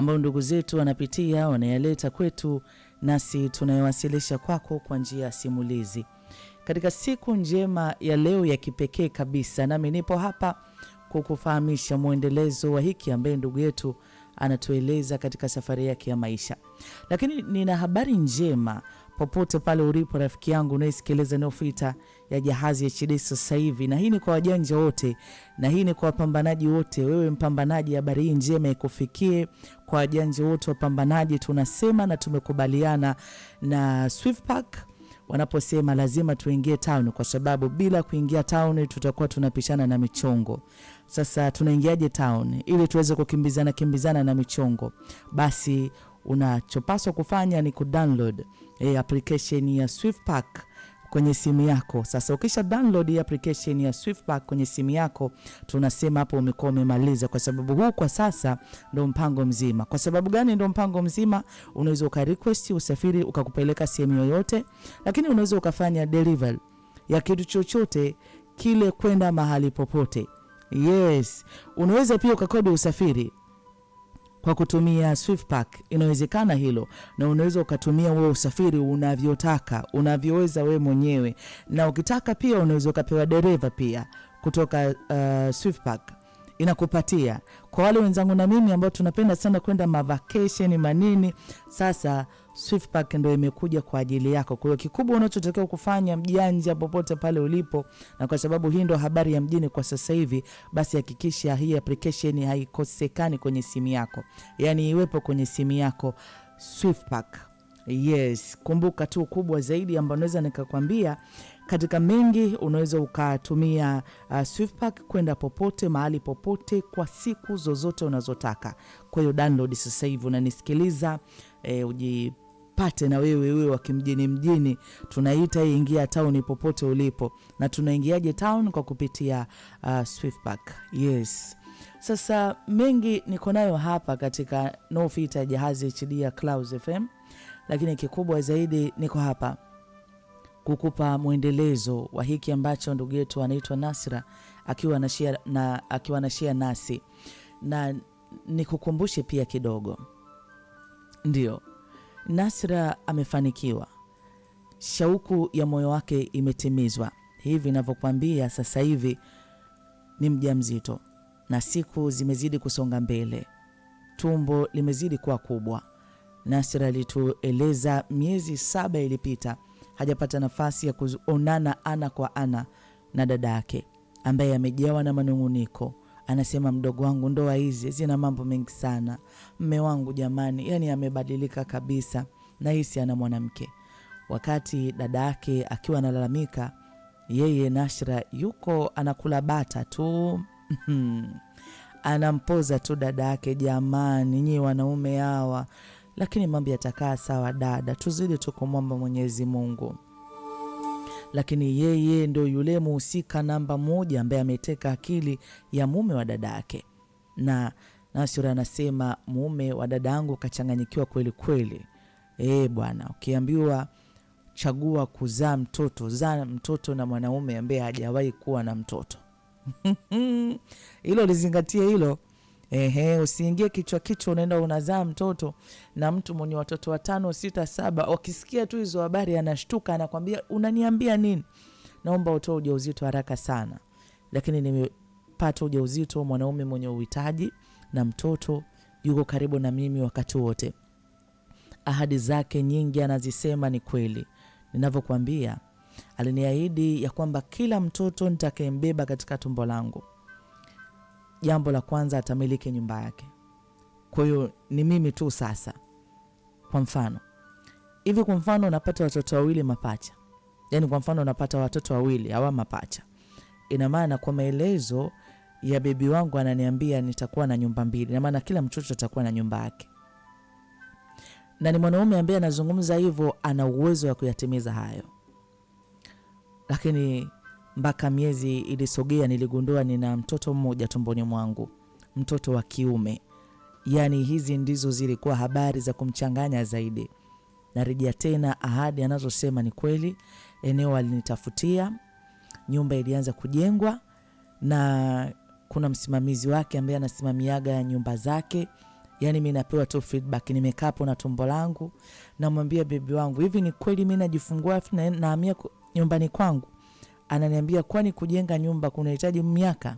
ambayo ndugu zetu wanapitia, wanayaleta kwetu, nasi tunayawasilisha kwako kwa njia ya simulizi. Katika siku njema ya leo ya kipekee kabisa, nami nipo hapa kukufahamisha muendelezo wa hiki ambaye ndugu yetu anatueleza katika safari yake ya maisha. Lakini nina habari njema popote pale ulipo rafiki yangu unayesikiliza Neofita ya Jahazi HD sasa hivi, na hii ni kwa wajanja wote, na hii ni kwa wapambanaji wote. Wewe mpambanaji, habari hii njema ikufikie. Kwa wajanja wote wapambanaji, tunasema na tumekubaliana na Swiftpack wanaposema lazima tuingie town, kwa sababu bila kuingia town tutakuwa tunapishana na michongo. Sasa tunaingiaje town ili tuweze kukimbizana na michongo? Basi unachopaswa kufanya ni kudownload application ya Swiftpack kwenye simu yako. Sasa ukisha download application ya Swiftpack kwenye simu yako, tunasema hapo umekuwa umemaliza, kwa sababu huu kwa sasa ndio mpango mzima. Kwa sababu gani ndio mpango mzima? Unaweza ukarequest usafiri ukakupeleka sehemu yoyote, lakini unaweza ukafanya delivery ya kitu chochote kile kwenda mahali popote. Yes, unaweza pia ukakodi usafiri kwa kutumia Swiftpack, inawezekana hilo, na unaweza ukatumia wewe usafiri unavyotaka, unavyoweza wewe mwenyewe, na ukitaka pia unaweza ukapewa dereva pia kutoka Swiftpack inakupatia. Kwa wale wenzangu na mimi ambao tunapenda sana kwenda vacation manini, sasa Swiftpack ndio imekuja kwa ajili yako. Kwa hiyo kikubwa unachotakiwa kufanya, mjanja popote pale ulipo, na kwa sababu hii ndio habari ya mjini kwa sasa hivi, basi hakikisha hii application haikosekani kwenye simu yako, yani iwepo kwenye simu yako Swiftpack. Yes, kumbuka tu kubwa zaidi ambayo naweza nikakwambia, katika mengi unaweza ukatumia Swiftpack kwenda popote mahali popote kwa siku zozote unazotaka. Kwa hiyo download sasa hivi unanisikiliza, ujipate na wewe wa kimjini, tunaita ingia town popote ulipo. Na tunaingiaje town? Kwa kupitia Swiftpack. Yes. Sasa mengi niko nayo hapa katika Neofita Jahazi HD ya Clouds FM, lakini kikubwa zaidi niko hapa kukupa muendelezo wa hiki ambacho ndugu yetu anaitwa Nasra akiwa anashare nasi, na nikukumbushe pia kidogo. Ndio, Nasra amefanikiwa, shauku ya moyo wake imetimizwa. Hivi ninavyokuambia sasa hivi ni mjamzito, na siku zimezidi kusonga mbele, tumbo limezidi kuwa kubwa. Nasra alitueleza miezi 7 ilipita hajapata nafasi ya kuonana ana kwa ana na dada yake ambaye amejawa na manunguniko. Anasema, mdogo wangu, ndoa hizi zina mambo mengi sana. Mme wangu jamani, yani amebadilika kabisa, na hisi ana mwanamke. Wakati dada yake akiwa analalamika, yeye Nasra yuko anakula bata tu. Anampoza tu dada yake, jamani nyinyi wanaume hawa, lakini mambo yatakaa sawa dada, tuzidi tukumwomba Mwenyezi Mungu. Lakini yeye ndio yule muhusika namba 1 ambaye ameteka akili ya mume wa dada yake. Na Nasra anasema, mume wa dada yangu kachanganyikiwa kweli kweli. Bwana, ukiambiwa chagua kuzaa mtoto, zaa mtoto na mwanaume ambaye hajawahi kuwa na mtoto. Hilo lizingatie hilo. Usiingie kichwa unaenda unazaa mtoto na mtu mwenye watoto 5, 6, 7. Ukisikia tu hizo habari anashtuka, anakwambia unaniambia nini? Naomba utoe ujauzito haraka sana. Lakini nimepata ujauzito, mwanaume mwenye uhitaji, na mtoto yuko karibu na mimi wakati wote. Ahadi zake nyingi anazisema ni kweli. Ninavyokuambia, aliniahidi ya kwamba kila mtoto nitakayembeba katika tumbo langu, jambo la kwanza atamiliki nyumba yake. Kwa hiyo ni mimi tu sasa. Kwa mfano unapata watoto 2 mapacha. Yani kwa mfano unapata watoto 2 hawa mapacha. Ina maana kwa maelezo ya bibi wangu ananiambia nitakuwa na nyumba 2. Ina maana kila mtoto atakuwa na nyumba yake. Na ni mwanaume ambaye anazungumza hivyo, ana uwezo wa kuyatimiza hayo. Lakini mpaka miezi ilisogea, niligundua nina mtoto mmoja tumboni mwangu, mtoto wa kiume. Yani hizi ndizo zilikuwa habari za kumchanganya zaidi. Narejea tena, ahadi anazosema ni kweli. Eneo alinitafutia, nyumba ilianza kujengwa, na kuna msimamizi wake ambaye anasimamiaga nyumba zake. Yani mimi napewa tu feedback, nimekaa hapo na tumbo langu, namwambia bebi wangu, hivi ni kweli mimi najifungua afu nahamia nyumbani kwangu? Ananiambia, kwani kujenga nyumba kunahitaji miaka?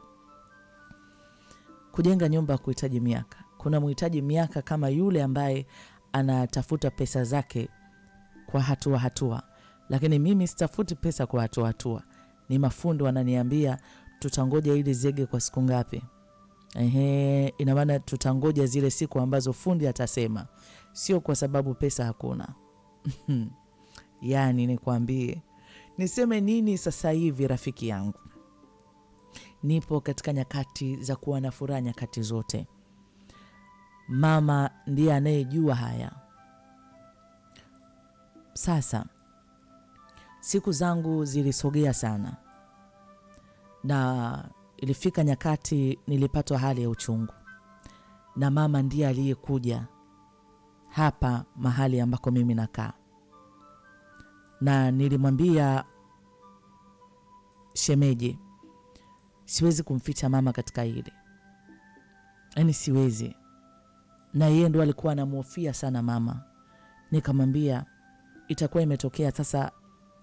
Kujenga nyumba kuhitaji miaka? Kuna mhitaji miaka kama yule ambaye anatafuta pesa zake kwa hatua hatua, lakini mimi sitafuti pesa kwa hatua hatua. Ni mafundi wananiambia tutangoja ili zege kwa siku ngapi. Ina maana tutangoja zile siku ambazo fundi atasema, sio kwa sababu pesa hakuna. Yani nikwambie, niseme nini sasa hivi rafiki yangu? Nipo katika nyakati za kuwa na furaha nyakati zote. Mama ndiye anayejua haya. Sasa siku zangu zilisogea sana, na ilifika nyakati nilipatwa hali ya uchungu, na mama ndiye aliyekuja hapa mahali ambako mimi nakaa, na nilimwambia shemeji, siwezi kumficha mama katika hili, yani siwezi. Na yeye ndo alikuwa anamhofia sana mama. Nikamwambia itakuwa imetokea, sasa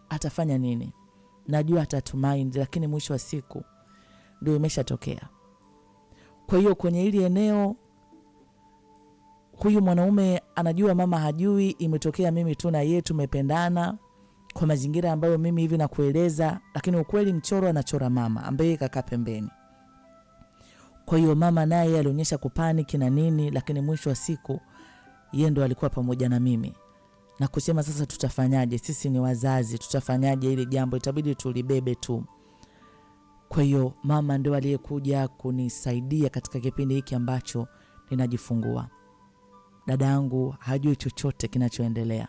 atafanya nini? Najua atatumaini, lakini mwisho wa siku ndio imeshatokea. Kwa hiyo kwenye hili eneo, huyu mwanaume anajua mama hajui, imetokea mimi tu na yeye tumependana kwa mazingira ambayo mimi hivi nakueleza, lakini ukweli mchoro anachora mama ambaye kakaa pembeni. Kwa hiyo mama naye alionyesha kupaniki na nini, lakini mwisho wa siku yeye ndo alikuwa pamoja na mimi na kusema sasa tutafanyaje, sisi ni wazazi, tutafanyaje ile jambo, itabidi tulibebe tu. Kwa hiyo mama ndio aliyekuja kunisaidia katika kipindi hiki ambacho ninajifungua. Dada yangu hajui chochote kinachoendelea.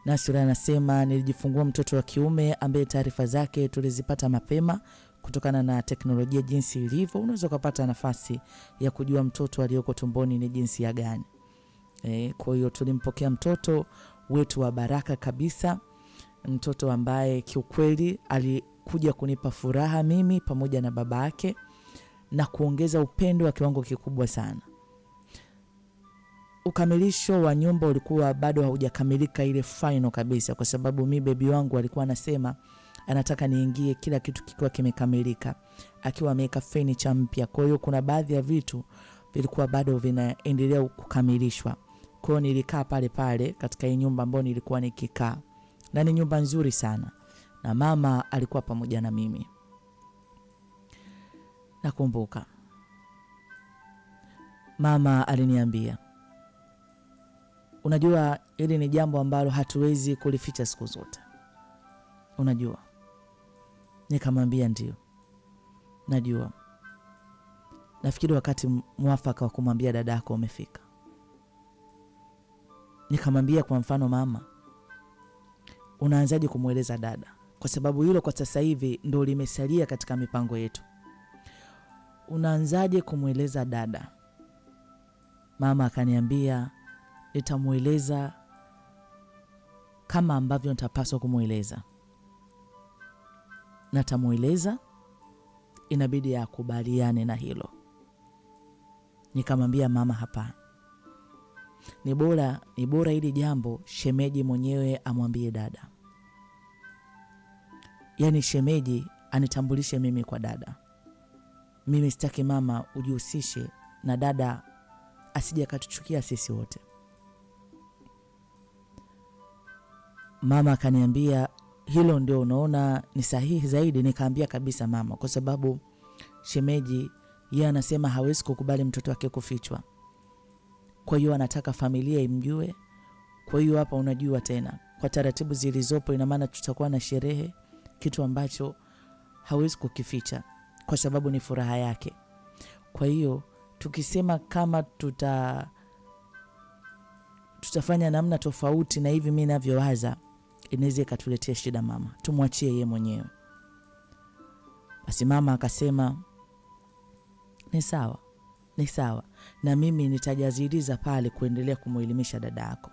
Nasura anasema nilijifungua mtoto wa kiume ambaye taarifa zake tulizipata mapema kutokana na teknolojia jinsi ilivyo. Unaweza kupata nafasi ya kujua mtoto aliyoko tumboni ni jinsi ya gani. Kwa hiyo tulimpokea mtoto wetu wa baraka kabisa, mtoto ambaye kiukweli alikuja kunipa furaha mimi pamoja na baba yake na kuongeza upendo wa kiwango kikubwa sana. Ukamilisho wa nyumba ulikuwa bado haujakamilika ile final kabisa, kwa sababu mimi bebi wangu alikuwa anasema anataka niingie kila kitu kikiwa kimekamilika, akiwa ameweka furniture mpya. Kwa hiyo kuna baadhi ya vitu vilikuwa bado vinaendelea kukamilishwa. Kwa hiyo nilikaa pale pale katika hii nyumba ambayo nilikuwa nikikaa, na ni nyumba nzuri sana, na mama alikuwa pamoja na mimi. Nakumbuka mama aliniambia, unajua hili ni jambo ambalo hatuwezi kulificha siku zote, unajua. Nikamwambia ndio najua, nafikiri wakati mwafaka wa kumwambia dada yako umefika. Nikamwambia kwa mfano, mama, unaanzaje kumweleza dada? Kwa sababu hilo kwa sasa hivi ndio limesalia katika mipango yetu. Unaanzaje kumweleza dada? Mama akaniambia nitamueleza kama ambavyo nitapaswa kumweleza, na tamueleza, inabidi akubaliane na hilo. Nikamwambia mama, hapana, ni bora hili jambo shemeji mwenyewe amwambie dada. Yani shemeji anitambulishe mimi kwa dada. Mimi sitaki mama ujihusishe na dada, asije akatuchukia sisi wote. Mama akaniambia hilo ndio unaona ni sahihi zaidi. Nikaambia kabisa mama, kwa sababu shemeji yeye anasema hawezi kukubali mtoto wake kufichwa. Kwa hiyo anataka familia imjue. Kwa hiyo hapa unajua tena kwa taratibu zilizopo, ina maana tutakuwa na sherehe, kitu ambacho hawezi kukificha kwa sababu ni furaha yake. Kwa hiyo tukisema kama tutafanya namna tofauti na hivi mimi ninavyowaza, inaweza ikatuletea shida mama, tumwachie yeye mwenyewe. Basi mama akasema ni sawa, na mimi nitajaziliza pale kuendelea kumuelimisha dada yako.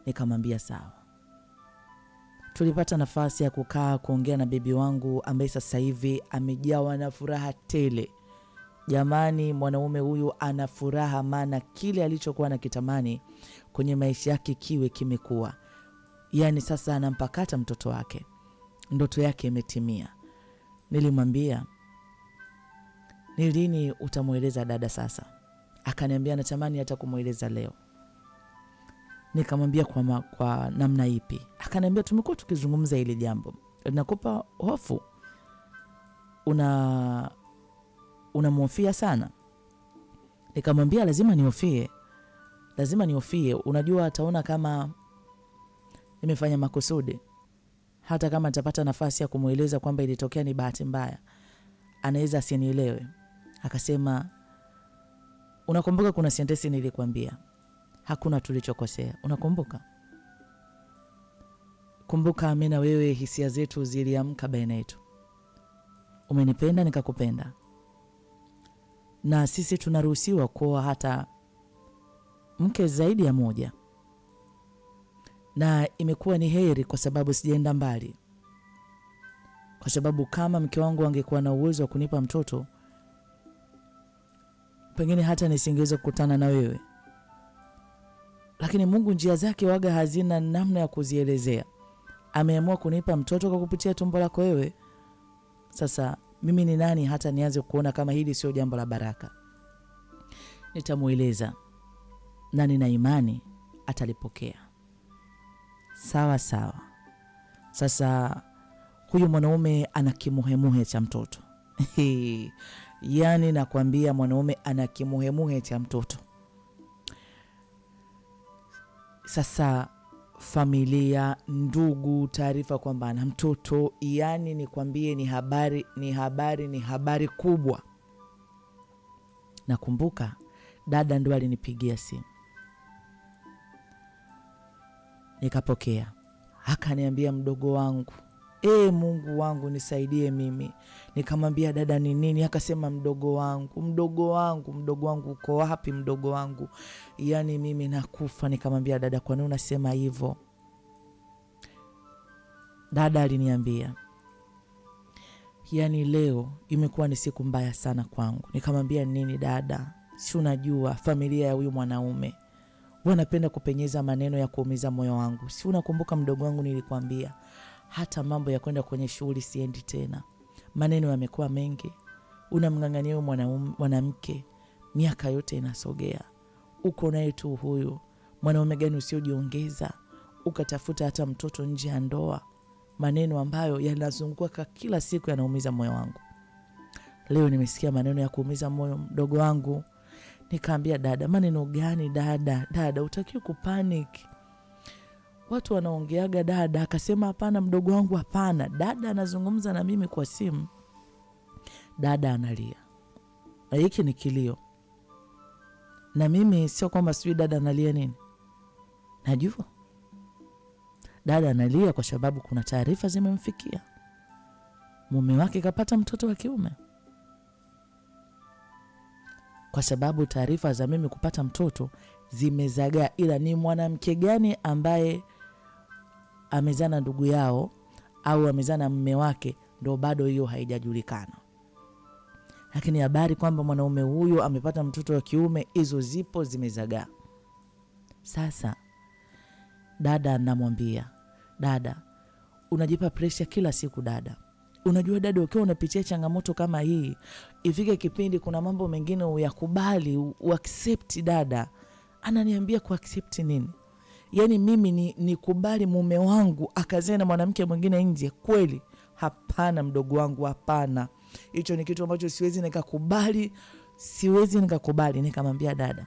Nikamwambia sawa. Tulipata nafasi ya kukaa kuongea na bibi wangu ambaye sasa hivi amejawa na furaha tele Jamani, mwanaume huyu ana furaha, maana kile alichokuwa anakitamani kwenye maisha yake kiwe kimekuwa. Yaani sasa anampakata mtoto wake. Ndoto yake imetimia. Nilimwambia, ni lini utamueleza dada sasa? Akaniambia natamani hata kumueleza leo. Nikamwambia kwa namna ipi? Akaniambia tumekuwa tukizungumza ile jambo. Linakupa hofu? Unamhofia sana? Nikamwambia lazima nihofie. Lazima nihofie. Unajua ataona kama nimefanya makusudi. Hata kama nitapata nafasi ya kumueleza kwamba ilitokea ni bahati mbaya, anaweza asinielewe. Akasema, unakumbuka kuna sentensi nilikwambia? Hakuna tulichokosea. Unakumbuka? Kumbuka mimi na wewe hisia zetu ziliamka baina yetu. Umenipenda nikakupenda. Na sisi tunaruhusiwa kuoa hata mke zaidi ya moja. Na imekuwa ni heri kwa sababu sijaenda mbali. Kwa sababu kama mke wangu angekuwa na uwezo wa kunipa mtoto, pengine hata nisingeweza kukutana na wewe. Lakini Mungu njia zake waga hazina namna ya kuzielezea. Ameamua kunipa mtoto kwa kupitia tumbo lako wewe. Sasa mimi ni nani hata nianze kuona kama hili sio jambo la baraka? Nitamueleza na nina imani atalipokea. Sawa sawa. Sasa huyu mwanaume ana kimuhemuhe cha mtoto. Yaani nakwambia mwanaume ana kimuhemuhe cha mtoto. Sasa familia, ndugu, taarifa kwamba ana mtoto, yaani nikwambie ni habari kubwa. Nakumbuka dada ndo alinipigia simu. Nikapokea. Akaniambia mdogo wangu, Mungu wangu nisaidie mimi. Nikamwambia dada ni nini? Akasema mdogo wangu uko wapi mdogo wangu? Yaani mimi nakufa. Nikamwambia dada, kwa nini unasema hivyo? Dada aliniambia, yaani leo imekuwa ni siku mbaya sana kwangu. Nikamwambia nini dada? Si unajua familia ya huyu mwanaume wanapenda kupenyeza maneno ya kuumiza moyo wangu. Si unakumbuka mdogo wangu nilikwambia hata mambo ya kwenda kwenye shughuli siendi tena. Maneno yamekuwa mengi. Unamngangania mwanamke, miaka yote inasogea. Uko naye tu huyu. Mwanaume gani usiojiongeza? Ukatafuta hata mtoto nje ya ndoa. Maneno ambayo yanazunguka kila siku yanaumiza moyo wangu. Leo nimesikia maneno ya kuumiza moyo mdogo wangu. Nikaambia dada, maneno gani dada? Dada utakiwa kupanic. Watu wanaongeaga dada. Akasema hapana mdogo wangu, hapana. Dada anazungumza na mimi kwa simu. Dada analia. Na hiki ni kilio. Na mimi sio kwamba sijui dada analia nini. Najua. Dada analia kwa sababu kuna taarifa zimemfikia. Mume wake kapata mtoto wa kiume. Kwa sababu taarifa za mimi kupata mtoto zimezagaa, ila ni mwanamke gani ambaye amezana ndugu yao au amezana mume wake ndo bado hiyo haijajulikana. Lakini habari kwamba mwanaume huyo amepata mtoto wa kiume, hizo zipo, zimezagaa. Sasa dada anamwambia, dada unajipa pressure kila siku dada. Unajua dada, ukiwa unapitia changamoto kama hii, ifike kipindi kuna mambo mengine uyakubali, uaccept dada. Ananiambia kuaccept nini? Yaani mimi nikubali mume wangu akazie na mwanamke mwingine nje kweli? Hapana mdogo wangu, hapana. Hicho ni kitu ambacho siwezi nikakubali. Nikamwambia dada,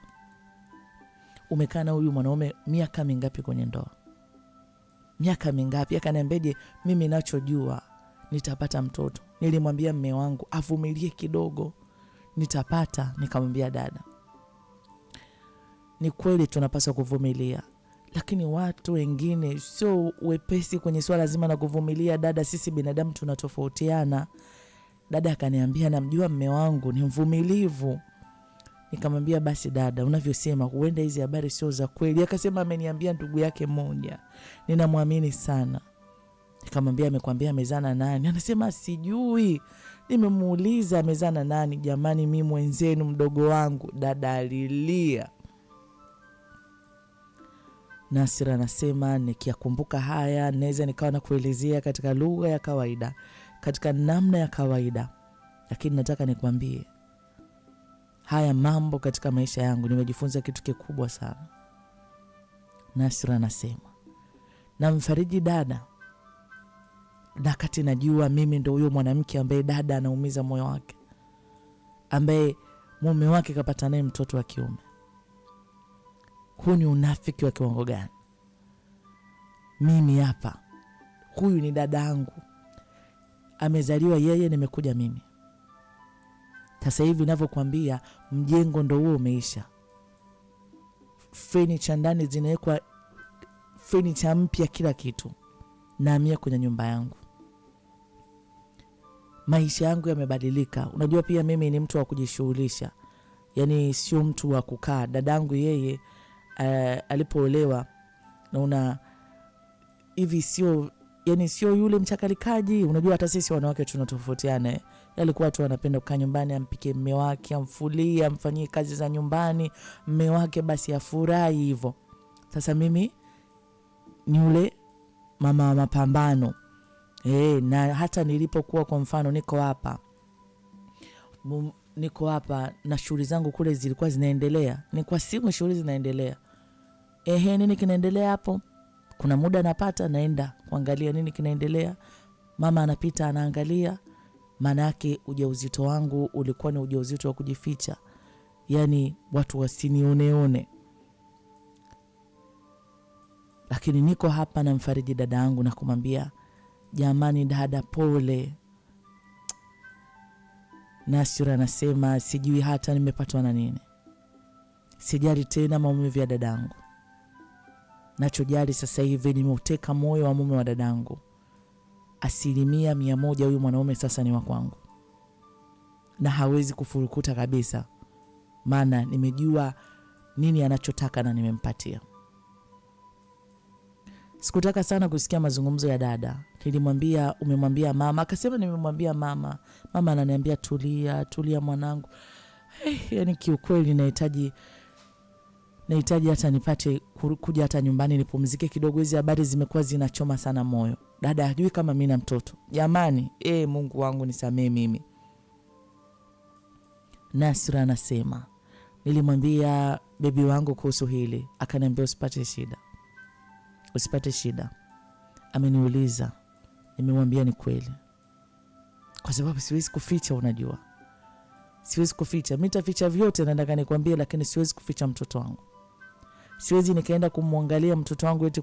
umekaa na huyu mwanaume miaka mingapi kwenye ndoa? Miaka mingapi? Akaniambeje, mimi ninachojua nitapata mtoto. Nilimwambia mume wangu avumilie kidogo, nitapata. Nikamwambia dada, ni kweli tunapaswa kuvumilia, lakini watu wengine sio wepesi kwenye swala zima la kuvumilia dada. Sisi binadamu tunatofautiana. Dada akaniambia namjua mume wangu ni mvumilivu. Nikamwambia basi dada, unavyosema huenda hizi habari sio za kweli. Akasema ameniambia ndugu yake mmoja, ninamwamini sana. Nikamwambia amekwambia amezana nani? Anasema sijui. Nimemuuliza amezana nani? Jamani, mimi mwenzenu mdogo wangu. Dada alilia. Nasra anasema nikiyakumbuka haya naweza nikawa na kuelezea katika lugha ya kawaida, katika namna ya kawaida, lakini nataka nikwambie haya mambo katika maisha yangu nimejifunza kitu kikubwa sana. Nasra anasema namfariji dada, na kati najua mimi ndio huyo mwanamke ambaye dada anaumiza moyo wake, ambaye mume wake kapata naye mtoto wa kiume. Huu ni unafiki wa kiwango gani? Mimi hapa, huyu ni dada yangu, amezaliwa yeye, nimekuja mimi. Sasa hivi ninavyokuambia, mjengo ndio huo umeisha, furniture ndani zinawekwa, furniture mpya, kila kitu, nahamia kwenye nyumba yangu. Maisha yangu yamebadilika. Unajua pia mimi ni mtu wa kujishughulisha, yani sio mtu wa kukaa. Dadangu yeye alipoolewa, naona hivi sio, yani sio yule mchakalikaji. Unajua hata sisi wanawake tunatofautiana. Alikuwa tu anapenda kukaa nyumbani, ampike mume wake, amfulie, amfanyie kazi za nyumbani, mume wake basi afurahi hivyo. Sasa mimi ni yule mama wa mapambano. Na hata nilipokuwa, kwa mfano, niko hapa na shughuli zangu kule zilikuwa zinaendelea, ni kwa simu shughuli zinaendelea. Nini kinaendelea hapo? Kuna muda napata naenda kuangalia nini kinaendelea. Mama anapita anaangalia. Maana yake ujauzito wangu ulikuwa ni ujauzito wa kujificha, yani watu wasinioneone. Lakini niko hapa na mfariji dada yangu na kumwambia, jamani dada, pole. Nasra anasema sijui hata nimepatwa na nini. Sijali tena maumivu ya dadangu. Nachojali sasa hivi nimeuteka moyo wa mume wa dadangu. 100% huyu mwanaume sasa ni wa kwangu, na hawezi kufurukuta kabisa, maana nimejua nini anachotaka na nimempatia. Sikutaka sana kusikia mazungumzo ya dada. Nilimwambia, umemwambia mama? Akasema nimemwambia mama. Mama ananiambia tulia mwanangu. Yani kiukweli nahitaji hata nipate kuja hata nyumbani nipumzike kidogo. Hizi habari zimekuwa zinachoma sana moyo. Dada hajui kama mimi na mtoto. Jamani, Mungu wangu nisamee mimi. Nasra anasema nilimwambia bebi wangu kuhusu hili, akaniambia usipate shida. Ameniuliza, nimemwambia ni kweli, kwa sababu siwezi kuficha. Unajua siwezi kuficha. Mimi nitaficha vyote nataka nikwambie, lakini siwezi kuficha mtoto wangu. Siwezi nikaenda kumwangalia mtoto wangu eti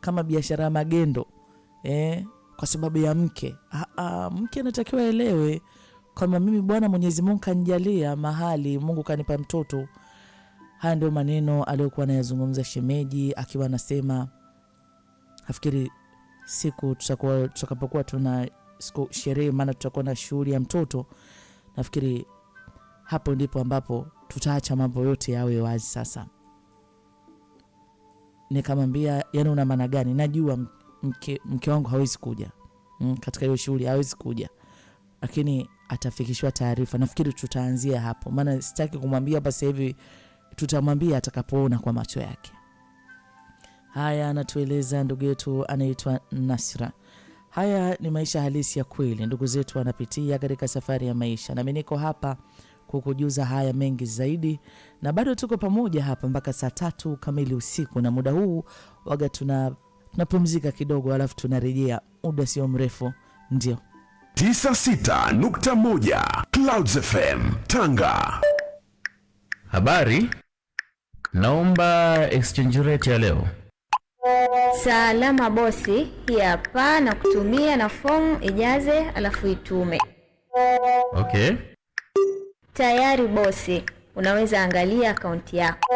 kama biashara magendo kwa sababu ya mke. Mke anatakiwa elewe kama mimi Bwana Mwenyezi Mungu kanijalia mahali, Mungu kanipa mtoto. Haya ndio maneno aliyokuwa anayazungumza shemeji, akiwa anasema nafikiri siku tutakapokuwa tuna sherehe, maana tutakuwa na shughuli ya mtoto, nafikiri hapo ndipo ambapo tutaacha mambo yote yawe wazi. Sasa nikamwambia, yani una maana gani? Najua mke wangu hawezi kuja katika hiyo shughuli, hawezi kuja, lakini atafikishwa taarifa. Nafikiri tutaanzia hapo, maana sitaki kumwambia hapa sasa hivi, tutamwambia atakapoona kwa macho yake. Haya anatueleza ndugu yetu anaitwa Nasra. Haya ni maisha halisi ya kweli ndugu zetu wanapitia katika safari ya maisha, na mimi niko hapa kukujuza haya mengi zaidi, na bado tuko pamoja hapa mpaka saa 3 kamili usiku, na muda huu waga tunapumzika kidogo, alafu tunarejea muda sio mrefu. Ndio 96.1 Clouds FM Tanga. Habari, naomba exchange rate ya leo. Salama bosi, hii hapa na kutumia na form ijaze alafu itume. Okay. Tayari bosi, unaweza angalia akaunti yako.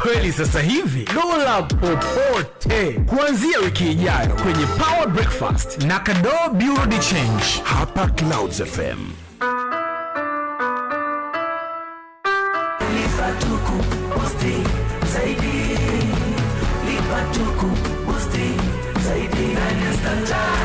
Kweli sasa hivi dola popote kuanzia wiki ijayo kwenye Power Breakfast na Kado Bureau de Change hapa Clouds FM.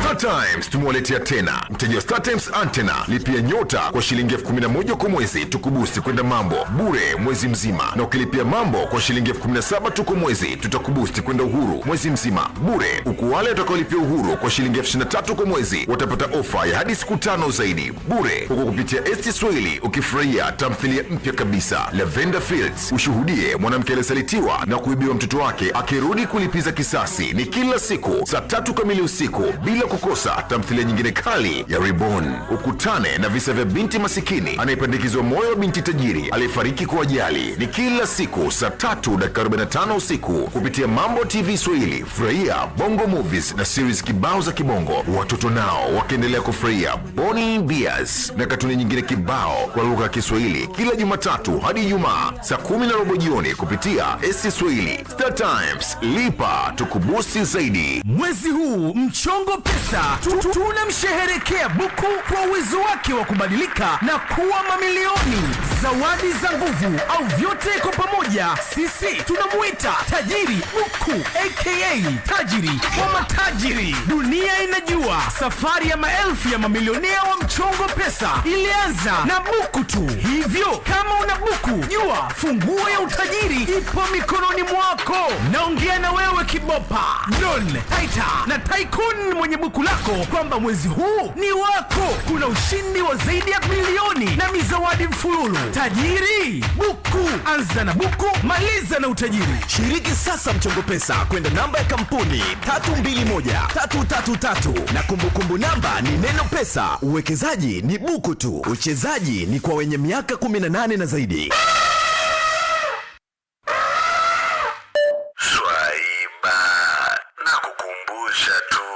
Star Times tumewaletea tena mteja wa Star Times Antenna, lipia nyota kwa shilingi 11,000 kwa mwezi tukubusti kwenda mambo bure mwezi mzima, na ukilipia mambo kwa shilingi 17,000 tu kwa mwezi tutakubusti kwenda uhuru mwezi mzima bure, huku wale watakaolipia uhuru kwa shilingi 23,000 kwa mwezi watapata ofa ya hadi siku 5 zaidi bure, huku kupitia ST Swahili ukifurahia tamthilia mpya kabisa Lavender Fields. Ushuhudie mwanamke aliyesalitiwa na kuibiwa mtoto wake akirudi kulipiza kisasi. Ni kila siku saa 3 kamili usiku, bila kukosa tamthilia nyingine kali ya Reborn. Ukutane na visa vya binti masikini anayepandikizwa moyo wa binti tajiri aliyefariki kwa ajali. Ni kila siku saa 3:45 usiku kupitia Mambo TV Swahili. Furahia bongo movies na series kibao za kibongo, watoto nao wakiendelea kufurahia Boni Bias na katuni nyingine kibao kwa lugha ya Kiswahili kila Jumatatu hadi Ijumaa saa 10:15 jioni kupitia SC Swahili. Star Times, lipa tukubusi zaidi. Mwezi huu Mchongo Pesa tunamsherehekea Buku kwa uwezo wake wa kubadilika na kuwa mamilioni. Zawadi za nguvu au vyote kwa pamoja, sisi tunamuita Tajiri Buku aka Tajiri wa matajiri. Dunia inajua safari ya maelfu ya mamilionea wa Mchongo Pesa ilianza na Buku tu. Hivyo kama una Buku, jua funguo ya utajiri ipo mikononi mwako. Naongea na wewe kibopa, Don, Taita na Tycoon mwenye Buku lako kwamba mwezi huu ni wako. Kuna ushindi wa zaidi ya bilioni na mizawadi mfululu. Tajiri Buku, anza na Buku, maliza na utajiri. Shiriki sasa Mchongo Pesa kwenda namba ya kampuni 321333 na kumbukumbu namba ni neno pesa. Uwekezaji ni Buku tu, uchezaji ni kwa wenye miaka 18 na zaidi. Swaiba, na kukumbusha tu,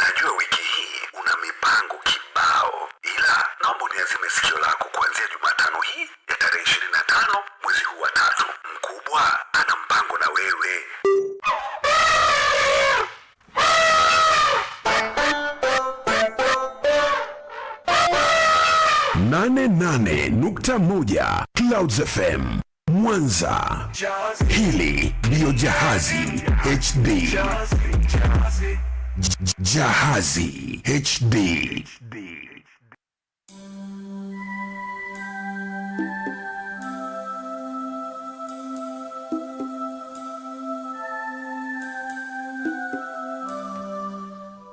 najua wiki hii una mipango kibao, ila naomba uniazime sikio lako kuanzia Jumatano hii ya tarehe 25 mwezi huu wa 3. Mkubwa ana mpango na wewe. 88.1 Clouds FM Mwanza. Hili ndiyo Jahazi HD. Jahazi HD.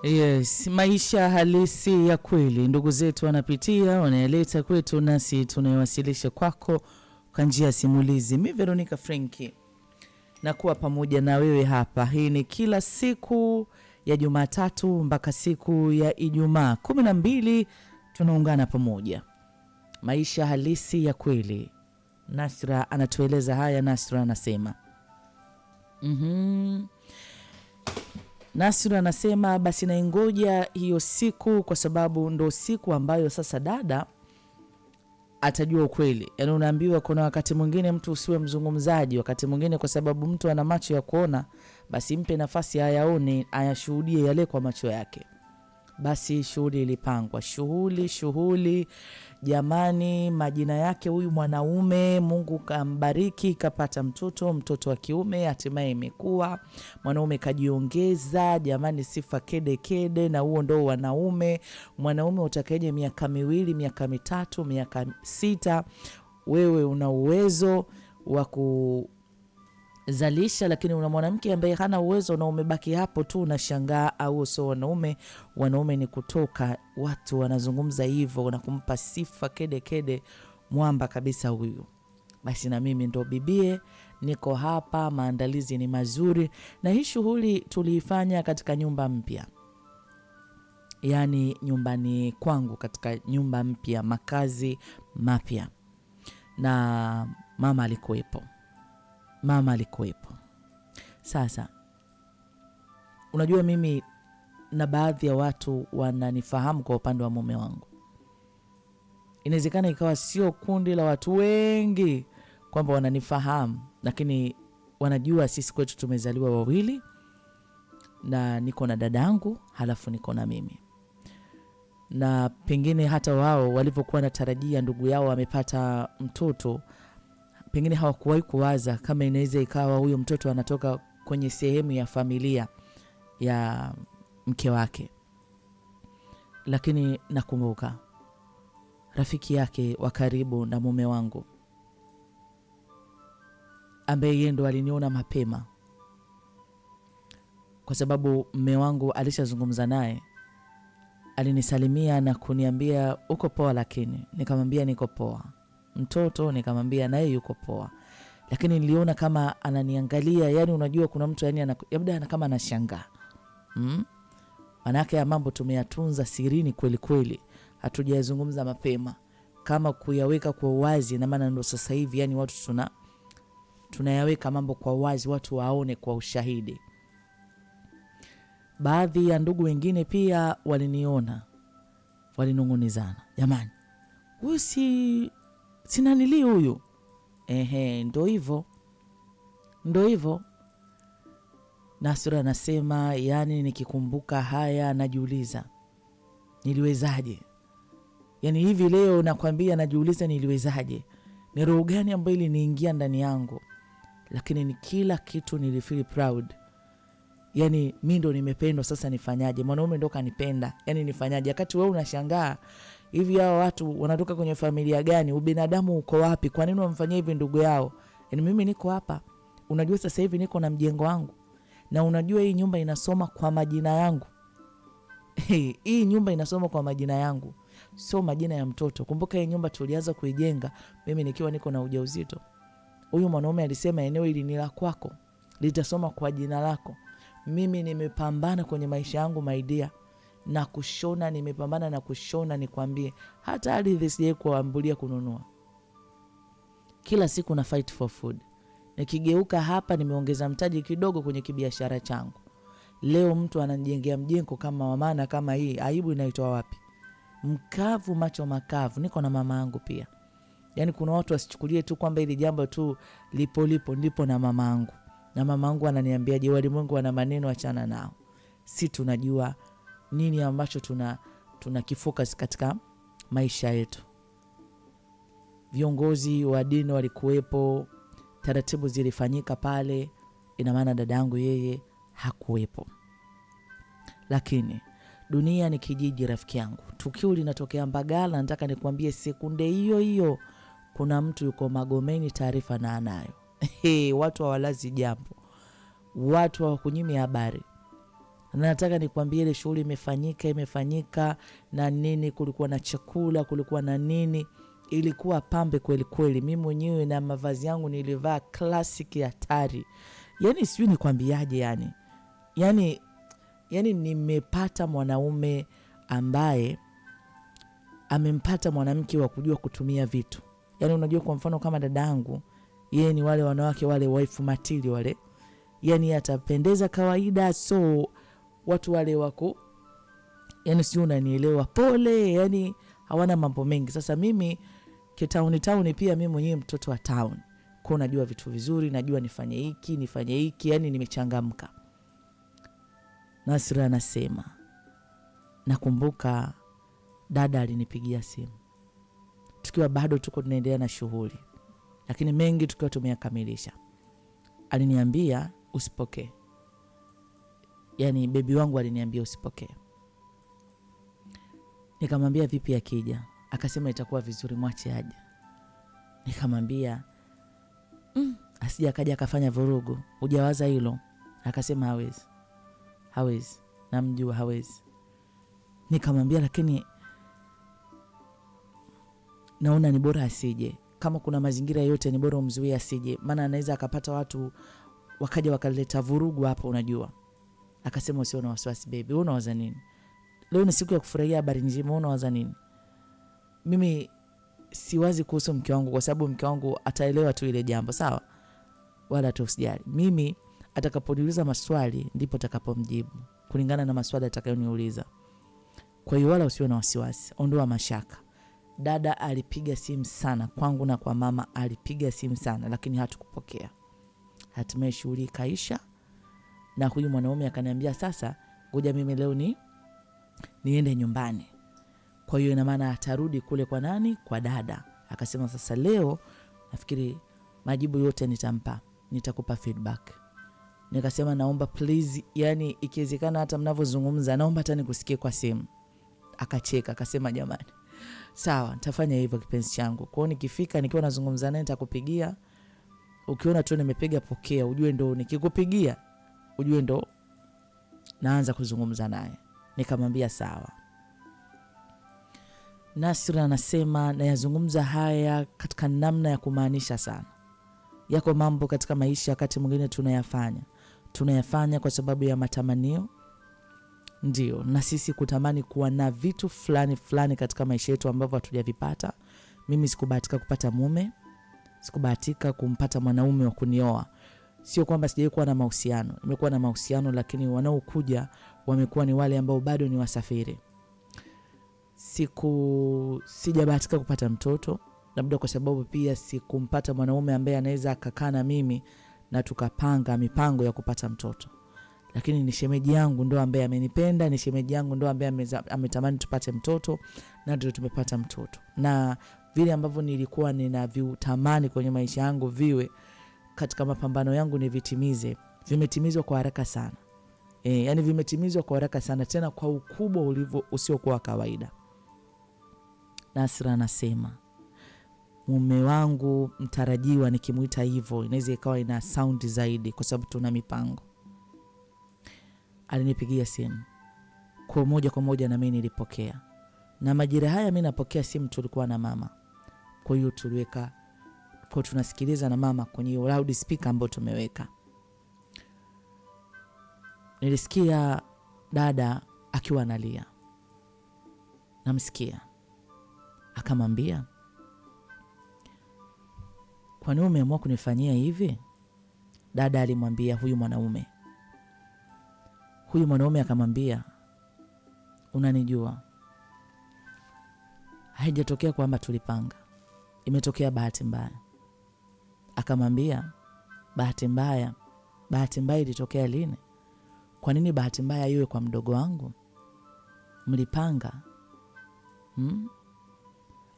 Yes, maisha halisi ya kweli ndugu zetu wanapitia, wanayaleta kwetu, nasi tunayowasilisha kwako kwa njia ya simulizi. Mimi Veronica Frankie na kuwa pamoja na wewe hapa. Hii ni kila siku ya Jumatatu mpaka siku ya Ijumaa 12 tunaungana pamoja. Maisha halisi ya kweli. Nasra anatueleza haya. Nasra anasema Nasra anasema basi naingoja hiyo siku, kwa sababu ndo siku ambayo sasa dada atajua ukweli. Yaani unaambiwa kuna wakati mwingine mtu usiwe mzungumzaji, wakati mwingine kwa sababu mtu ana macho ya kuona, basi mpe nafasi ayaone, ayashuhudie yale kwa macho yake. Basi shughuli ilipangwa, shughuli jamani. Majina yake huyu mwanaume, Mungu kambariki, kapata mtoto wa kiume, hatimaye imekuwa mwanaume, kajiongeza jamani, sifa kede, na huo ndo wanaume. Mwanaume utakaje miaka 2, miaka 3, miaka 6, wewe una uwezo wa kuzalisha, lakini una mwanamke ambaye hana uwezo na umebaki hapo tu unashangaa. Au sio wanaume ni kutoka, watu wanazungumza hivyo na kumpa sifa kede, mwamba kabisa huyu. Basi na mimi ndo bibie, niko hapa, maandalizi ni mazuri, na hii shughuli tuliifanya katika nyumba mpya, yani nyumbani kwangu, katika nyumba mpya, makazi mapya, na mama alikuwepo. Sasa unajua mimi na baadhi ya watu wananifahamu kwa upande wa mume wangu. Inawezekana ikawa sio kundi la watu wengi kwamba wananifahamu, lakini wanajua sisi kwetu tumezaliwa wawili, na niko na dadangu, halafu niko na mimi. Na pengine hata wao walivyokuwa natarajia ndugu yao amepata mtoto, pengine hawakuwahi kuwaza kama inaweza ikawa huyo mtoto anatoka kwenye sehemu ya familia ya mke wake. Lakini nakumbuka rafiki yake wa karibu na mume wangu, ambaye yeye ndo aliniona mapema, kwa sababu mume wangu alishazungumza naye, alinisalimia na kuniambia uko poa, lakini nikamwambia niko poa. Mtoto nikamwambia naye yuko poa, lakini niliona kama ananiangalia, yani unajua kuna mtu yani labda kama anashangaa. Manake ya mambo tumeyatunza sirini kweli kweli, hatujazungumza mapema kama kuyaweka kwa wazi, na maana ndo sasa hivi yani watu tunayaweka mambo kwa wazi, watu waone kwa ushahidi. Baadhi ya ndugu wengine pia waliniona, walinungunizana, jamani huyu sina nili huyu. Ndo hivyo. Nasura anasema, yani nikikumbuka haya najiuliza niliwezaje. Yani hivi leo nakwambia najiuliza niliwezaje. Ni roho gani ambayo iliniingia ndani yangu. Lakini ni kila kitu nilifeel proud. Yani mimi ndo nimependwa, sasa nifanyaje? Mwanaume ndo kanipenda. Yani nifanyaje? Wakati wewe unashangaa hivi hao watu wanatoka kwenye familia gani? Ubinadamu uko wapi? Kwa nini wamfanyia hivi ndugu yao? Yani mimi niko hapa. Unajua sasa hivi niko na mjengo wangu. Na unajua hii nyumba inasoma kwa majina yangu. Hii nyumba inasoma kwa majina yangu, sio majina ya mtoto. Kumbuka hii nyumba tulianza kuijenga mimi nikiwa niko na ujauzito. Huyu mwanaume alisema eneo hili ni la kwako, litasoma kwa jina lako. Mimi nimepambana kwenye maisha yangu my dear, na kushona, nimepambana na kushona, nikwambie hata ardhi sije kuambulia kununua. Kila siku na fight for food. Nikigeuka hapa nimeongeza mtaji kidogo kwenye kibiashara changu. Leo mtu ananijengea mjengo kama wamana kama hii, aibu inaitoa wapi? Mkavu, macho makavu. Niko na mama yangu pia. Yani kuna watu wasichukulie tu kwamba ili jambo tu lipo ndipo na mama yangu. Na mama yangu ananiambia, je, walimwengu wana maneno, achana nao. Si tunajua nini ambacho tunakifocus katika maisha yetu. Viongozi wa dini walikuwepo, taratibu zilifanyika pale, ina maana dada yangu yeye hakuwepo. Lakini dunia ni kijiji rafiki yangu. Tukio linatokea Mbagala, nataka nikwambie sekunde hiyo hiyo kuna mtu yuko Magomeni, taarifa na anayo. Watu hawalazi jambo, watu hawakunyimi habari. Na nataka nikwambie ile shughuli imefanyika na nini, kulikuwa na chakula, kulikuwa na nini, ilikuwa pambe kweli kweli. Mimi mwenyewe na mavazi yangu nilivaa classic ya hatari. Yani sijui nikwambiaje yani nimepata mwanaume ambaye amempata mwanamke wa kujua kutumia vitu. Yani unajua kwa mfano kama dadangu, yeye ni wale wanawake wale wife material wale. Yani atapendeza kawaida, so watu wale wako yani sio, unanielewa, pole, yani hawana mambo mengi. Sasa mimi town pia mimi mwenyewe mtoto wa town. Kwa najua vitu vizuri, najua nifanye hiki, yani nimechangamka. Nasra anasema, nakumbuka dada alinipigia simu tukiwa bado tuko tunaendelea na shughuli, lakini mengi tukiwa tumeyakamilisha. Aliniambia usipokee. Yani bebi wangu aliniambia usipokee. Nikamwambia vipi akija? Akasema itakuwa vizuri, mwache aje. Nikamwambia asije akaja akafanya vurugu, hujawaza hilo? Akasema hawezi, namjua hawezi. Nikamwambia lakini naona ni bora asije. Kama kuna mazingira yote ni bora umzuie asije, maana anaweza akapata watu wakaja wakaleta vurugu hapo, unajua. Akasema usio na wasiwasi baby, wewe unawaza nini? Leo ni siku ya kufurahia habari njema, wewe unawaza nini? Mimi siwazi kuhusu mke wangu, kwa sababu mke wangu ataelewa tu ile jambo, sawa? Wala usijali. Mimi atakaponiuliza maswali ndipo atakapomjibu kulingana na maswali atakayoniuliza. Kwa hiyo wala usiwe na wasiwasi, ondoa mashaka. Dada alipiga simu sana kwangu na kwa mama, alipiga simu sana, lakini hatukupokea. Hatimaye shughuli kaisha na huyu mwanaume akaniambia sasa ngoja mimi leo niende nyumbani. Kwa hiyo ina maana atarudi kule kwa nani? Kwa dada. Akasema sasa leo nafikiri majibu yote nitampa, nitakupa feedback. Nikasema naomba please, yani ikiwezekana hata mnavyozungumza naomba hata nikusikie kwa simu. Akacheka akasema jamani, sawa nitafanya hivyo kipenzi changu. Kwa hiyo nikifika nikiwa nazungumza naye nitakupigia. Ukiona tu nimepiga pokea, ujue ndo nikikupigia ujue ndo naanza kuzungumza naye. Nikamwambia sawa. Nasra anasema nayazungumza haya katika namna ya kumaanisha sana. Yako mambo katika maisha wakati mwingine tunayafanya kwa sababu ya matamanio. Ndio, na sisi kutamani kuwa na vitu fulani katika maisha yetu ambavyo hatujavipata. Mimi sikubahatika kupata mume, sikubahatika kumpata mwanaume wa kunioa. Sio kwamba sijawahi kuwa na mahusiano, nimekuwa na mahusiano, lakini wanaokuja wamekuwa ni wale ambao bado ni wasafiri. Sijabahatika kupata mtoto, labda kwa sababu pia sikumpata mwanaume ambaye anaweza akakaa na mimi na tukapanga mipango ya kupata mtoto. Lakini ni shemeji yangu ndo ambaye amenipenda, ni shemeji yangu ndo ambaye ametamani tupate mtoto, na ndio tumepata mtoto. Na vile ambavyo nilikuwa ninavitamani kwenye maisha yangu viwe katika mapambano yangu nivitimize, vimetimizwa kwa haraka sana. Yani vimetimizwa kwa haraka sana, tena kwa ukubwa ulivyo usiokuwa kawaida. Nasra anasema mume wangu mtarajiwa, nikimuita hivyo inaweza ikawa ina sound zaidi kwa sababu tuna mipango. Alinipigia simu kwa moja na mimi nilipokea. Na majira haya mimi napokea simu, tulikuwa na mama. Kwa hiyo tuliweka kwa tunasikiliza na mama kwenye loud speaker ambayo tumeweka. Nilisikia dada akiwa analia. Namsikia. Akamwambia, kwa nini umeamua kunifanyia hivi? Dada alimwambia huyu mwanaume. Huyu mwanaume akamwambia, unanijua. Haijatokea kwamba tulipanga, imetokea bahati mbaya. Akamwambia, bahati mbaya? Bahati mbaya ilitokea lini? Kwa nini bahati mbaya iwe kwa mdogo wangu? Mlipanga?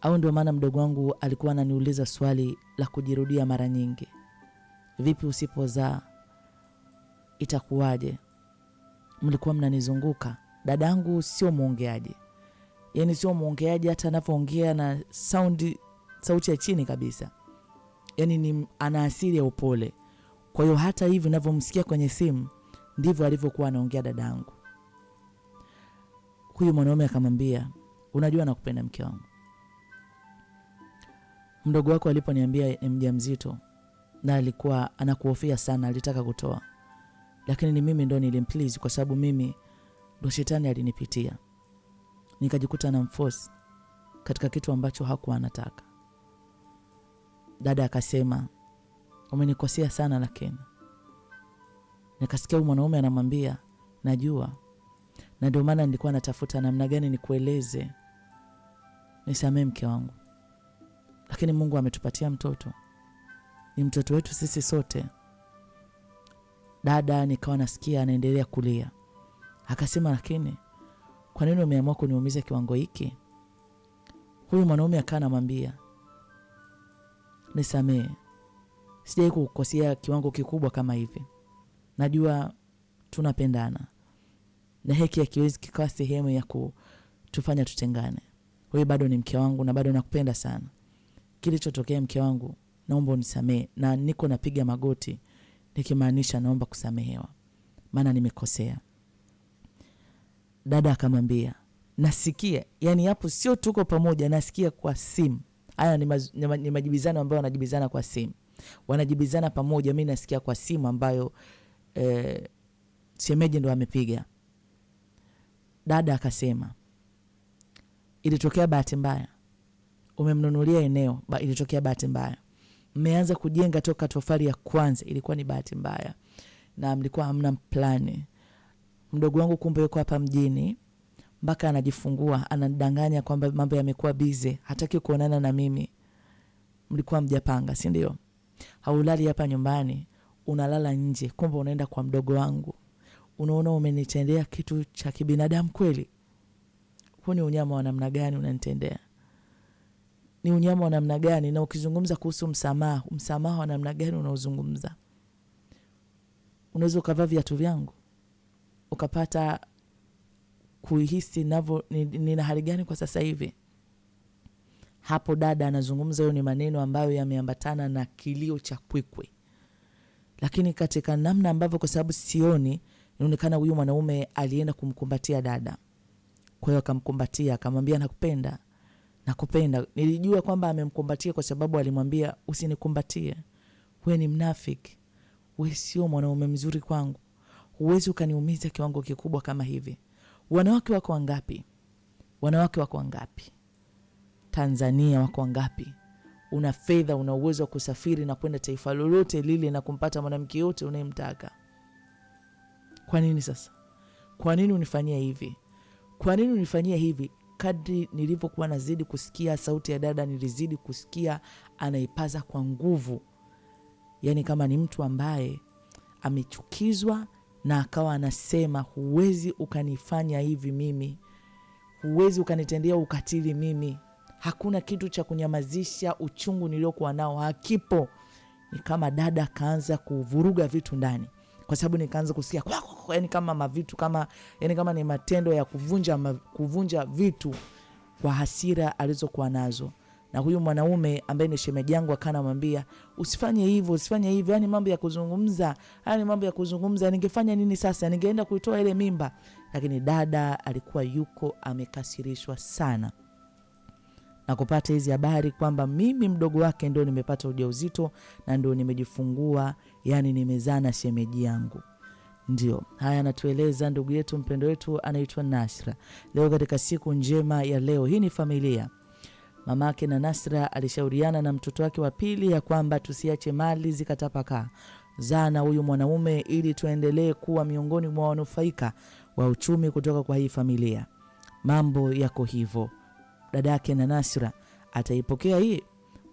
Au ndio maana mdogo wangu alikuwa ananiuliza swali la kujirudia mara nyingi, vipi usipozaa itakuwaje? Mlikuwa mnanizunguka. Dadangu sio muongeaji, yani sio muongeaji, hata anapoongea na sauti ya chini kabisa, yani ana asili ya upole. Kwa hiyo hata hivi ninavyomsikia kwenye simu ndivyo alivyokuwa anaongea dadangu. Huyu mwanaume akamwambia, unajua nakupenda mke wangu. Mdogo wako aliponiambia ni mjamzito na alikuwa anakuhofia sana, alitaka kutoa, lakini ni mimi ndo nilimplease kwa sababu mimi ndo shetani alinipitia. Nikajikuta na mforce katika kitu ambacho hakuwa anataka. Dada akasema, umenikosea sana lakini. Nikasikia mwanaume anamwambia, najua. Na ndio maana nilikuwa natafuta namna gani nikueleze. Nisamee mke wangu. Lakini Mungu ametupatia mtoto. Ni mtoto wetu sisi sote. Dada nikawa nasikia anaendelea kulia. Akasema, lakini kwa nini umeamua kuniumiza kiwango hiki? Huyu mwanaume akawa anamwambia, nisamee. Sijai kukukosea kiwango kikubwa kama hivi. Najua tunapendana. Na hiki hakiwezi kikawa sehemu ya kutufanya tutengane. Wewe bado ni mke wangu na bado nakupenda sana. Kilichotokea mke wangu, naomba unisamee, na niko napiga magoti nikimaanisha naomba kusamehewa, maana nimekosea. Dada akamwambia, nasikia, yani hapo sio tuko pamoja, nasikia kwa simu. Haya ni majibizano ambayo wanajibizana kwa simu. Wanajibizana pamoja, mimi nasikia kwa simu ambayo shemeji ndo amepiga. Dada akasema, ilitokea bahati mbaya. Umemnunulia eneo, ilitokea bahati mbaya. Mmeanza kujenga toka tofali ya kwanza, ilikuwa ni bahati mbaya. Na mlikuwa hamna plani. Mdogo wangu kumbe yuko hapa mjini, mpaka anajifungua, anadanganya kwamba mambo yamekuwa busy, hataki kuonana na mimi. Mlikuwa mjapanga, si ndio? Haulali hapa nyumbani, unalala nje, kumbe unaenda kwa mdogo wangu. Unaona umenitendea kitu cha kibinadamu kweli? Huu ni unyama wa namna gani unanitendea? Ni unyama wa namna gani? Na ukizungumza kuhusu msamaha wa namna gani unaozungumza? unaweza ukavaa viatu vyangu ukapata kuhisi nina hali gani kwa sasa hivi. Hapo dada anazungumza, hiyo ni maneno ambayo yameambatana na kilio cha kwikwi. Lakini katika namna ambavyo, kwa sababu sioni, inaonekana huyu mwanaume alienda kumkumbatia dada. Kwa hiyo akamkumbatia, akamwambia nakupenda. Nilijua kwamba amemkumbatia kwa sababu alimwambia usinikumbatie. Wewe ni mnafiki. Wewe sio mwanaume mzuri kwangu. Huwezi ukaniumiza kiwango kikubwa kama hivi. Wanawake wako wangapi? Tanzania wako wangapi? Una fedha, una uwezo wa kusafiri na kwenda taifa lolote lile na kumpata mwanamke yote unayemtaka. Kwa nini sasa? Kwa nini unifanyia hivi? Kadri nilivyokuwa nazidi kusikia sauti ya dada, nilizidi kusikia anaipaza kwa nguvu. Yani kama ni mtu ambaye amechukizwa na akawa anasema, huwezi ukanifanya hivi mimi. Huwezi ukanitendea ukatili mimi. Hakuna kitu cha kunyamazisha uchungu niliokuwa nao, hakipo. Ni kama dada kaanza kuvuruga vitu ndani. Kwa sababu nikaanza kusikia yani kama mavitu kama ni matendo ya kuvunja vitu kwa hasira alizokuwa nazo. Na huyu mwanaume ambaye ni shemeji yangu akanamwambia, usifanye hivyo. Yani mambo ya kuzungumza. Ningefanya nini sasa? Ningeenda kuitoa ile mimba. Lakini dada alikuwa yuko amekasirishwa sana na kupata hizi habari kwamba mimi mdogo wake ndio nimepata ujauzito na ndio nimejifungua, yani nimezaa na shemeji yangu. Ndio haya anatueleza ndugu yetu mpendo wetu anaitwa Nasra. Leo katika siku njema ya leo, hii ni familia. Mamake na Nasra alishauriana na mtoto wake wa pili ya kwamba tusiache mali zikatapakaa. Zana huyu mwanaume ili tuendelee kuwa miongoni mwa wanufaika wa uchumi kutoka kwa hii familia. Mambo yako hivyo. Dadake na Nasra ataipokea hii,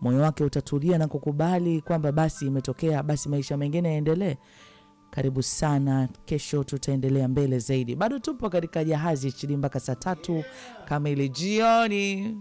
moyo wake utatulia na kukubali kwamba basi imetokea, basi maisha mengine yaendelee. Karibu sana, kesho tutaendelea mbele zaidi. Bado tupo katika jahazi chini mpaka saa 3 kamili jioni.